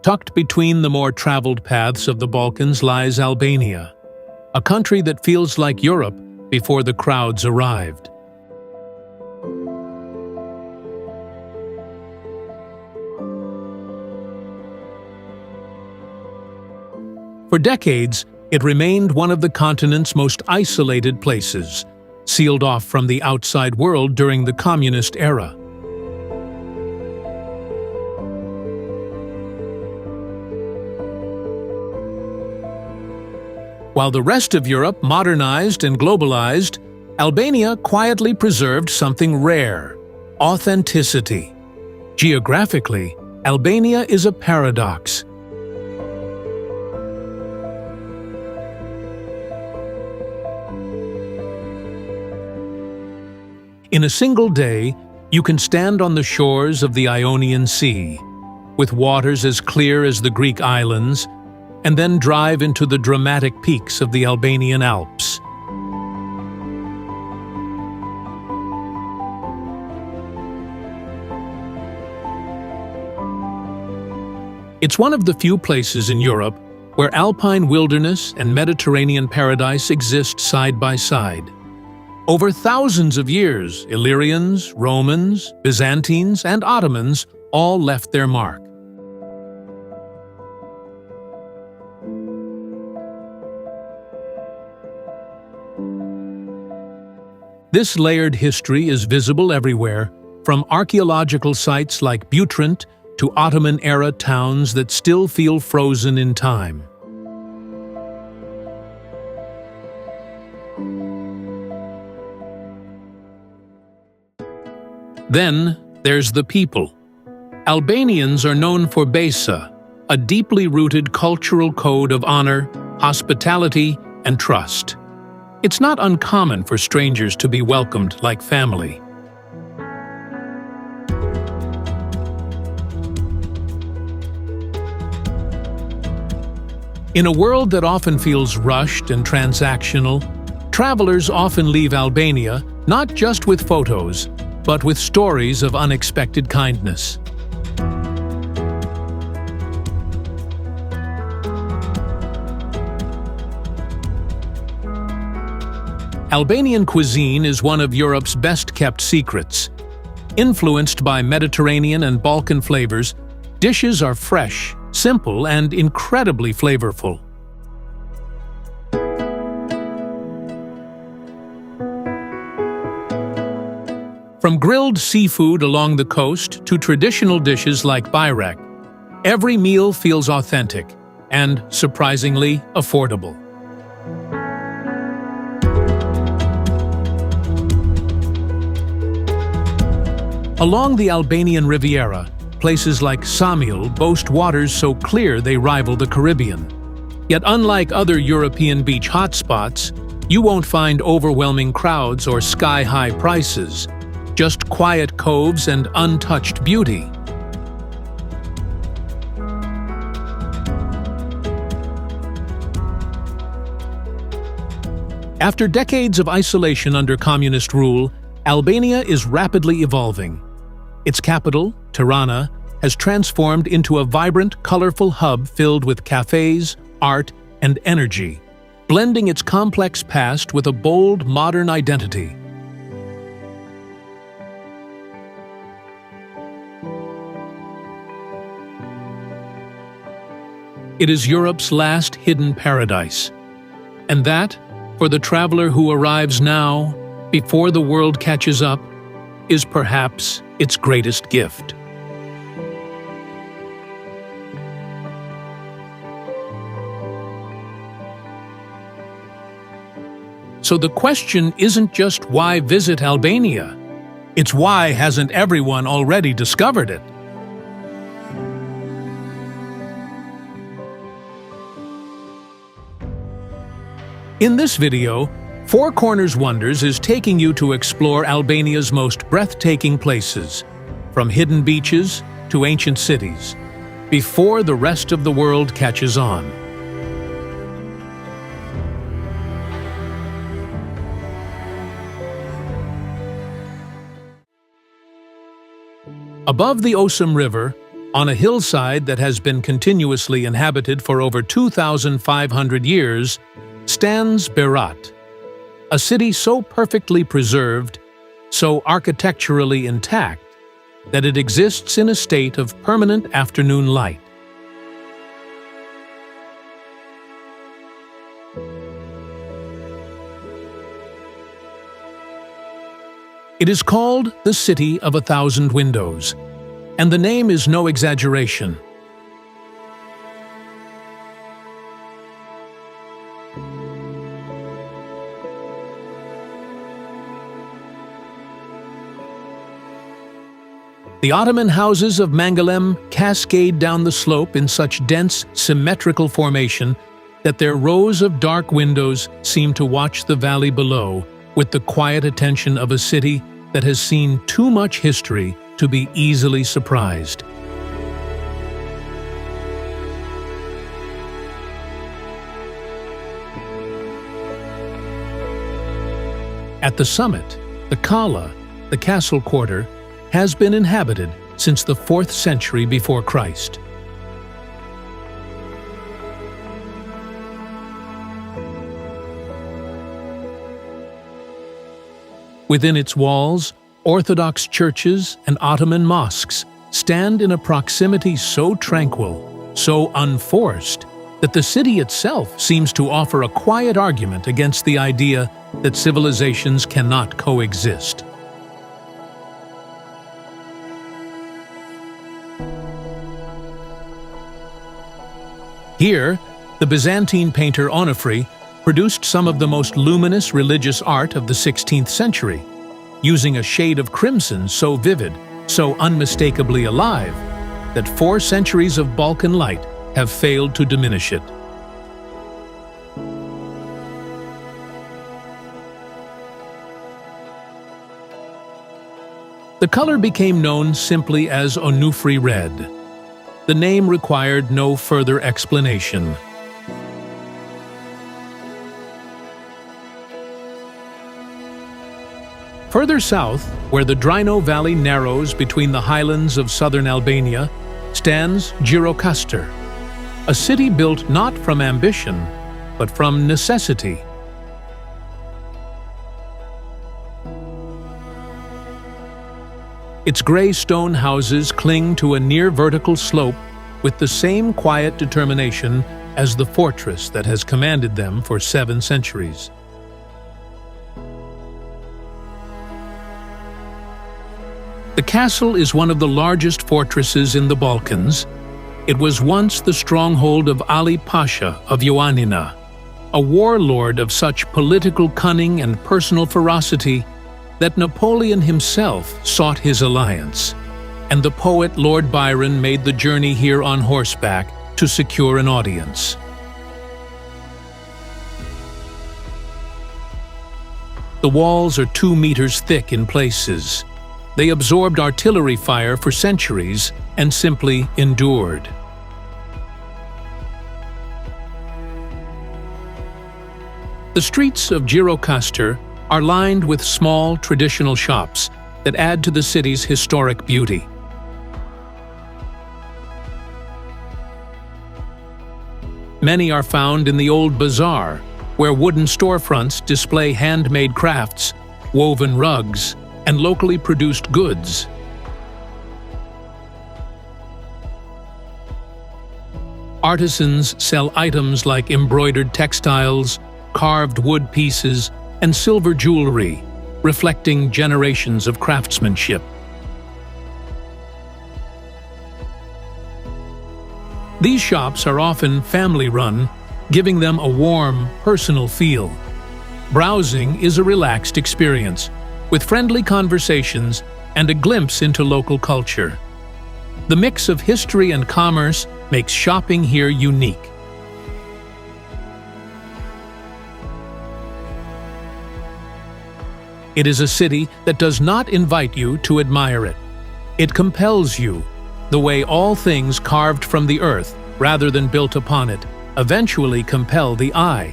Tucked between the more traveled paths of the Balkans lies Albania, a country that feels like Europe before the crowds arrived. For decades, it remained one of the continent's most isolated places, sealed off from the outside world during the communist era. While the rest of Europe modernized and globalized, Albania quietly preserved something rare: authenticity. Geographically, Albania is a paradox. In a single day, you can stand on the shores of the Ionian Sea, with waters as clear as the Greek islands, and then drive into the dramatic peaks of the Albanian Alps. It's one of the few places in Europe where alpine wilderness and Mediterranean paradise exist side by side. Over thousands of years, Illyrians, Romans, Byzantines, and Ottomans all left their mark. This layered history is visible everywhere, from archaeological sites like Butrint to Ottoman-era towns that still feel frozen in time. Then there's the people. Albanians are known for Besa, a deeply rooted cultural code of honor, hospitality, and trust. It's not uncommon for strangers to be welcomed like family. In a world that often feels rushed and transactional, travelers often leave Albania not just with photos, but with stories of unexpected kindness. Albanian cuisine is one of Europe's best-kept secrets. Influenced by Mediterranean and Balkan flavors, dishes are fresh, simple, and incredibly flavorful. From grilled seafood along the coast to traditional dishes like Berat, every meal feels authentic and, surprisingly, affordable. Along the Albanian Riviera, places like Ksamil boast waters so clear they rival the Caribbean. Yet unlike other European beach hotspots, you won't find overwhelming crowds or sky-high prices, just quiet coves and untouched beauty. After decades of isolation under communist rule, Albania is rapidly evolving. Its capital, Tirana, has transformed into a vibrant, colorful hub filled with cafes, art, and energy, blending its complex past with a bold, modern identity. It is Europe's last hidden paradise, and that, for the traveler who arrives now, before the world catches up, is perhaps its greatest gift. So the question isn't just why visit Albania, it's why hasn't everyone already discovered it? In this video, Four Corners Wonders is taking you to explore Albania's most breathtaking places, from hidden beaches to ancient cities, before the rest of the world catches on. Above the Osum River, On a hillside that has been continuously inhabited for over 2,500 years stands Berat, a city so perfectly preserved, so architecturally intact, that it exists in a state of permanent afternoon light. It is called the City of a Thousand Windows, and the name is no exaggeration. The Ottoman houses of Mangalem cascade down the slope in such dense, symmetrical formation that their rows of dark windows seem to watch the valley below with the quiet attention of a city that has seen too much history to be easily surprised. At the summit, the Kala, the castle quarter, has been inhabited since the 4th century before Christ. Within its walls, Orthodox churches and Ottoman mosques stand in a proximity so tranquil, so unforced, that the city itself seems to offer a quiet argument against the idea that civilizations cannot coexist. Here, the Byzantine painter Onufri produced some of the most luminous religious art of the 16th century, using a shade of crimson so vivid, so unmistakably alive, that 4 centuries of Balkan light have failed to diminish it. The color became known simply as Onufri red. The name required no further explanation. Further south, where the Drino Valley narrows between the highlands of southern Albania, stands Gjirokastër, a city built not from ambition, but from necessity. Its gray stone houses cling to a near-vertical slope with the same quiet determination as the fortress that has commanded them for 7 centuries. The castle is one of the largest fortresses in the Balkans. It was once the stronghold of Ali Pasha of Ioannina, a warlord of such political cunning and personal ferocity that Napoleon himself sought his alliance, and the poet Lord Byron made the journey here on horseback to secure an audience. The walls are 2 meters thick in places. They absorbed artillery fire for centuries and simply endured. The streets of Gjirokastër are lined with small, traditional shops that add to the city's historic beauty. Many are found in the old bazaar, where wooden storefronts display handmade crafts, woven rugs, and locally produced goods. Artisans sell items like embroidered textiles, carved wood pieces, and silver jewelry, reflecting generations of craftsmanship. These shops are often family-run, giving them a warm, personal feel. Browsing is a relaxed experience, with friendly conversations and a glimpse into local culture. The mix of history and commerce makes shopping here unique. It is a city that does not invite you to admire it. It compels you, the way all things carved from the earth, rather than built upon it, eventually compel the eye.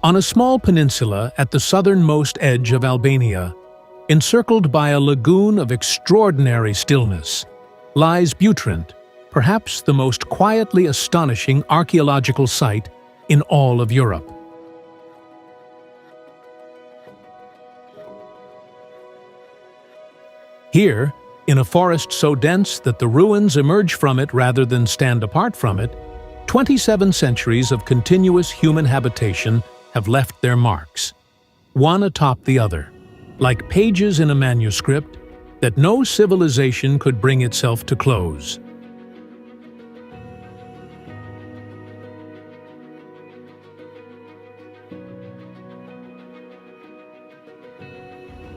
On a small peninsula at the southernmost edge of Albania, Encircled by a lagoon of extraordinary stillness, lies Butrint, perhaps the most quietly astonishing archaeological site in all of Europe. Here, in a forest so dense that the ruins emerge from it rather than stand apart from it, 27 centuries of continuous human habitation have left their marks, one atop the other, like pages in a manuscript that no civilization could bring itself to close.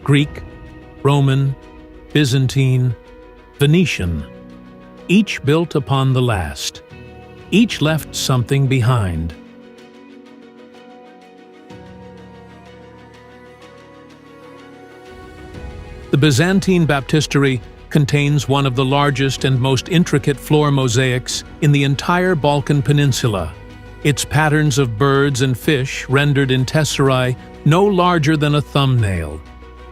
Greek, Roman, Byzantine, Venetian, each built upon the last. Each left something behind. The Byzantine baptistery contains one of the largest and most intricate floor mosaics in the entire Balkan Peninsula. Its patterns of birds and fish rendered in tesserae no larger than a thumbnail,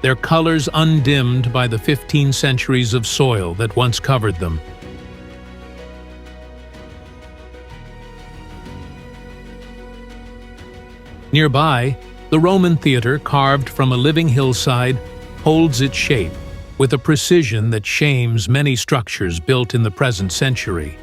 their colors undimmed by the 15 centuries of soil that once covered them. Nearby, the Roman theater, carved from a living hillside, holds its shape with a precision that shames many structures built in the present century.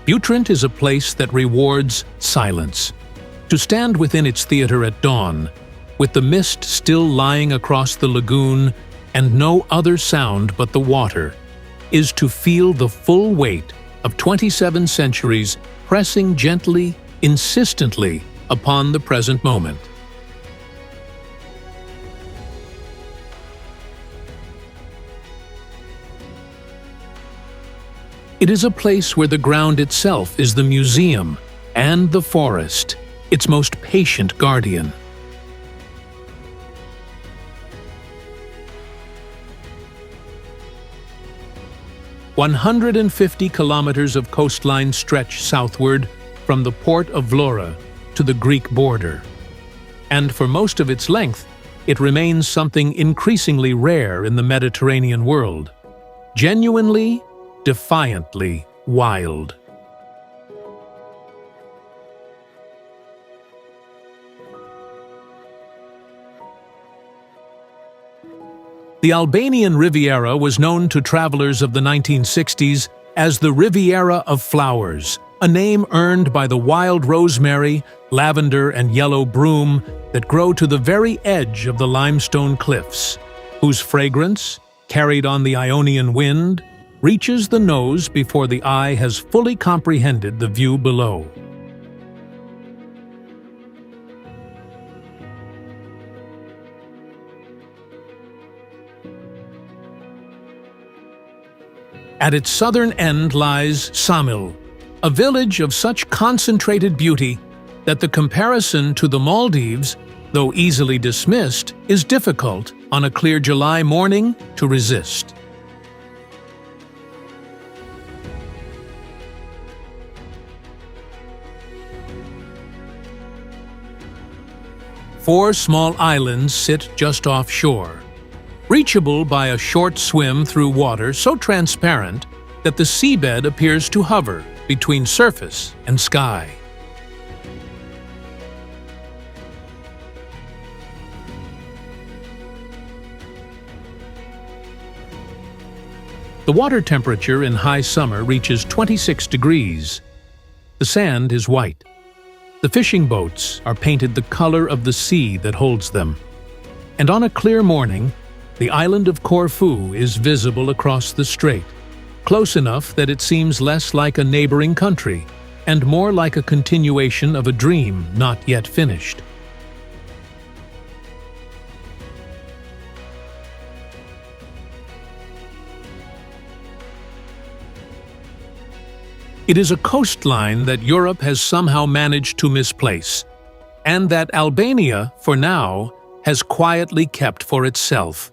Butrint is a place that rewards silence. To stand within its theater at dawn, with the mist still lying across the lagoon and no other sound but the water, is to feel the full weight of 27 centuries pressing gently, insistently upon the present moment. It is a place where the ground itself is the museum and the forest, its most patient guardian. "150 kilometers of coastline stretch southward from the port of Vlora to the Greek border. And for most of its length, it remains something increasingly rare in the Mediterranean world. Genuinely, defiantly wild. The Albanian Riviera was known to travelers of the 1960s as the Riviera of Flowers, a name earned by the wild rosemary, lavender, and yellow broom that grow to the very edge of the limestone cliffs, whose fragrance, carried on the Ionian wind, reaches the nose before the eye has fully comprehended the view below. At its southern end lies Ksamil, a village of such concentrated beauty that the comparison to the Maldives, though easily dismissed, is difficult on a clear July morning to resist. Four small islands sit just offshore, reachable by a short swim through water so transparent that the seabed appears to hover between surface and sky. The water temperature in high summer reaches 26 degrees. The sand is white. The fishing boats are painted the color of the sea that holds them. And on a clear morning, the island of Corfu is visible across the strait, close enough that it seems less like a neighboring country and more like a continuation of a dream not yet finished. It is a coastline that Europe has somehow managed to misplace, and that Albania, for now, has quietly kept for itself.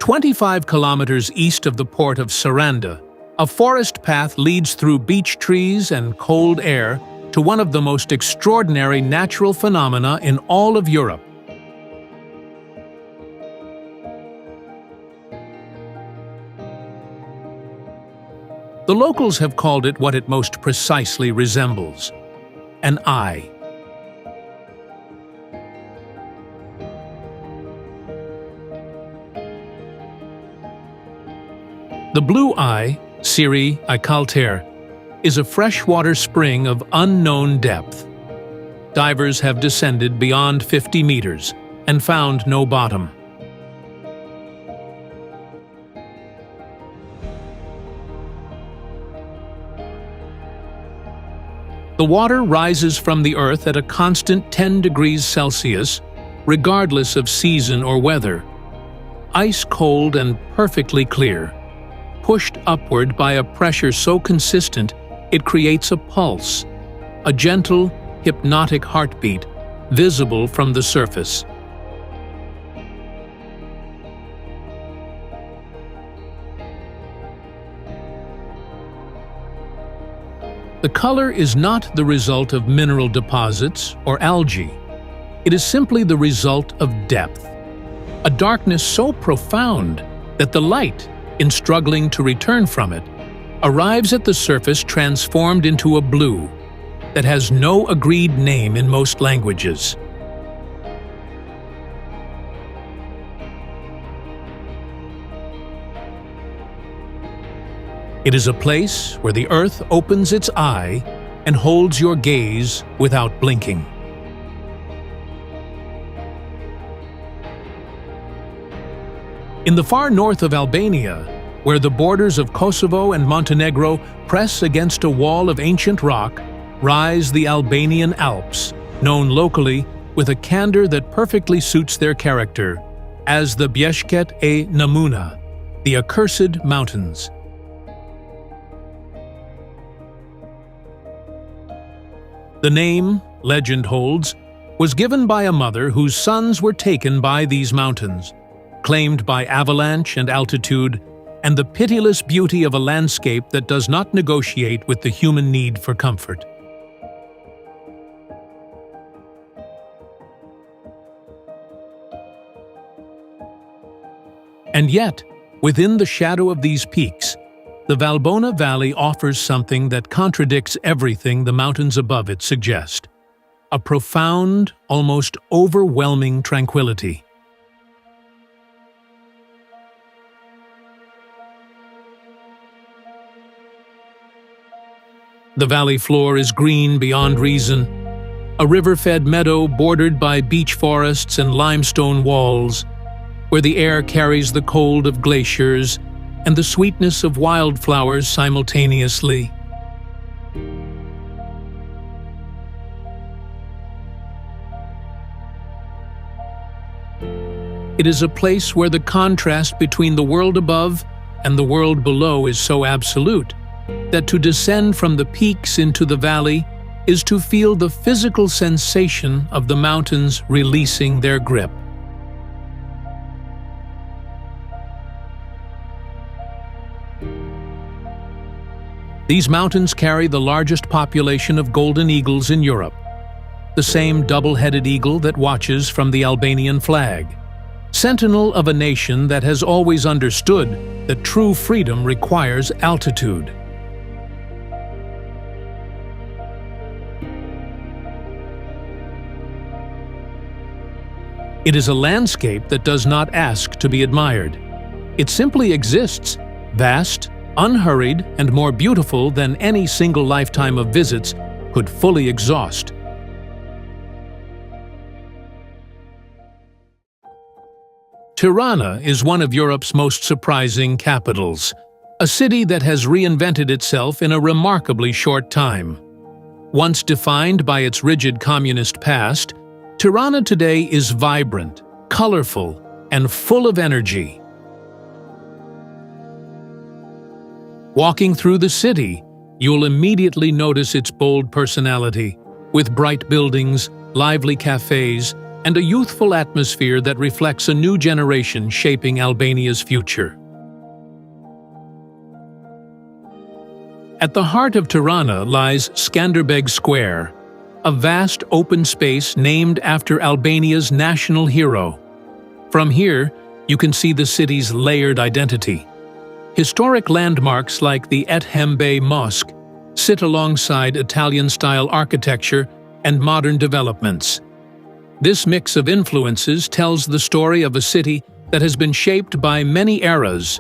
25 kilometers east of the port of Saranda, a forest path leads through beech trees and cold air to one of the most extraordinary natural phenomena in all of Europe. The locals have called it what it most precisely resembles: an eye. The Blue Eye, Syri, Kaltër, is a freshwater spring of unknown depth. Divers have descended beyond 50 meters and found no bottom. The water rises from the earth at a constant 10 degrees Celsius, regardless of season or weather. Ice cold and perfectly clear, pushed upward by a pressure so consistent it creates a pulse, a gentle, hypnotic heartbeat, visible from the surface. The color is not the result of mineral deposits or algae. It is simply the result of depth, a darkness so profound that the light, in struggling to return from it, arrives at the surface transformed into a blue that has no agreed name in most languages. It is a place where the earth opens its eye and holds your gaze without blinking. In the far north of Albania, where the borders of Kosovo and Montenegro press against a wall of ancient rock, rise the Albanian Alps, known locally with a candor that perfectly suits their character, as the Bjeshkët e Namuna, the Accursed Mountains. The name, legend holds, was given by a mother whose sons were taken by these mountains, claimed by avalanche and altitude, and the pitiless beauty of a landscape that does not negotiate with the human need for comfort. And yet, within the shadow of these peaks, the Valbona Valley offers something that contradicts everything the mountains above it suggest: a profound, almost overwhelming tranquility. The valley floor is green beyond reason, a river-fed meadow bordered by beech forests and limestone walls, where the air carries the cold of glaciers and the sweetness of wildflowers simultaneously. It is a place where the contrast between the world above and the world below is so absolute that to descend from the peaks into the valley is to feel the physical sensation of the mountains releasing their grip. These mountains carry the largest population of golden eagles in Europe, the same double-headed eagle that watches from the Albanian flag, sentinel of a nation that has always understood that true freedom requires altitude. It is a landscape that does not ask to be admired. It simply exists, vast, unhurried, and more beautiful than any single lifetime of visits could fully exhaust. Tirana is one of Europe's most surprising capitals, a city that has reinvented itself in a remarkably short time. Once defined by its rigid communist past, Tirana today is vibrant, colorful, and full of energy. Walking through the city, you'll immediately notice its bold personality, with bright buildings, lively cafes, and a youthful atmosphere that reflects a new generation shaping Albania's future. At the heart of Tirana lies Skanderbeg Square, a vast open space named after Albania's national hero. From here, you can see the city's layered identity. Historic landmarks like the Ethembe Mosque sit alongside Italian-style architecture and modern developments. This mix of influences tells the story of a city that has been shaped by many eras,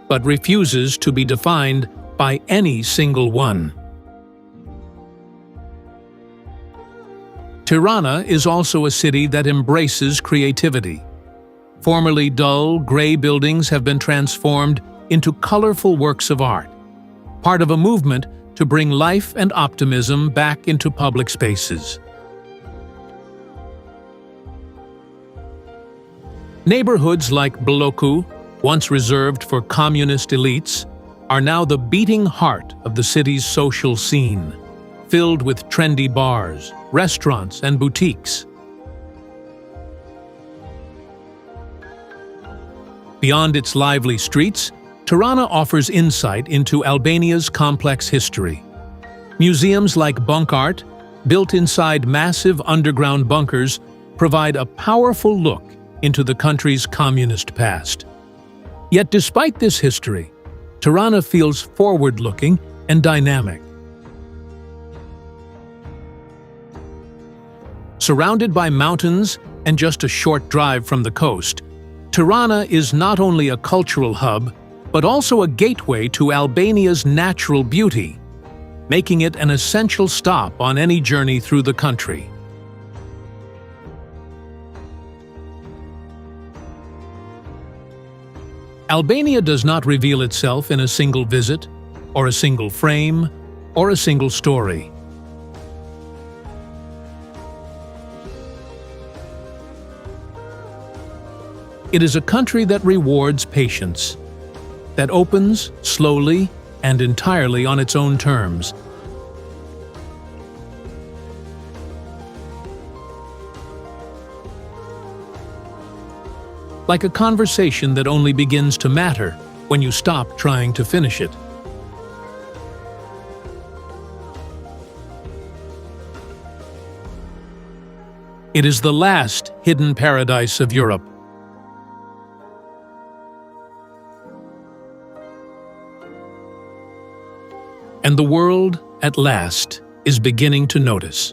but refuses to be defined by any single one. Tirana is also a city that embraces creativity. Formerly dull, gray buildings have been transformed into colorful works of art, part of a movement to bring life and optimism back into public spaces. Neighborhoods like Bloku, once reserved for communist elites, are now the beating heart of the city's social scene, filled with trendy bars, restaurants, and boutiques. Beyond its lively streets, Tirana offers insight into Albania's complex history. Museums like Bunk Art, built inside massive underground bunkers, provide a powerful look into the country's communist past. Yet despite this history, Tirana feels forward-looking and dynamic. Surrounded by mountains and just a short drive from the coast, Tirana is not only a cultural hub, but also a gateway to Albania's natural beauty, making it an essential stop on any journey through the country. Albania does not reveal itself in a single visit, or a single frame, or a single story. It is a country that rewards patience, that opens slowly and entirely on its own terms. Like a conversation that only begins to matter when you stop trying to finish it. It is the last hidden paradise of Europe. And the world, at last, is beginning to notice.